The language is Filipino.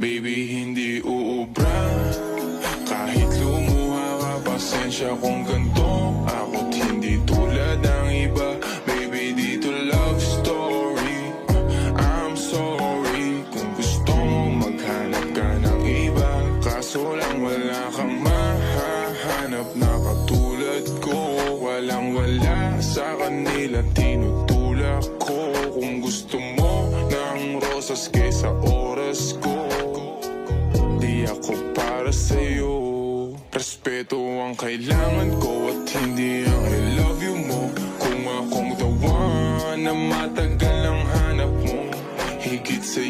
Baby, hindi uubra. Kahit lumuha ka, pasensya kung ganito. Ako't hindi tulad ng iba. Baby, dito love story. I'm sorry kung gusto mo maghanap ka ng iba. Kaso lang wala kang mahahanap na katulad ko. Walang wala sa kanila, tinutulak ko. Kung gusto mo ng rosas kaysa oras ko, di ako para sa'yo. Respeto ang kailangan ko at hindi ang I love you mo. Kung akong the one na matagal ang hanap mo, higit sa'yo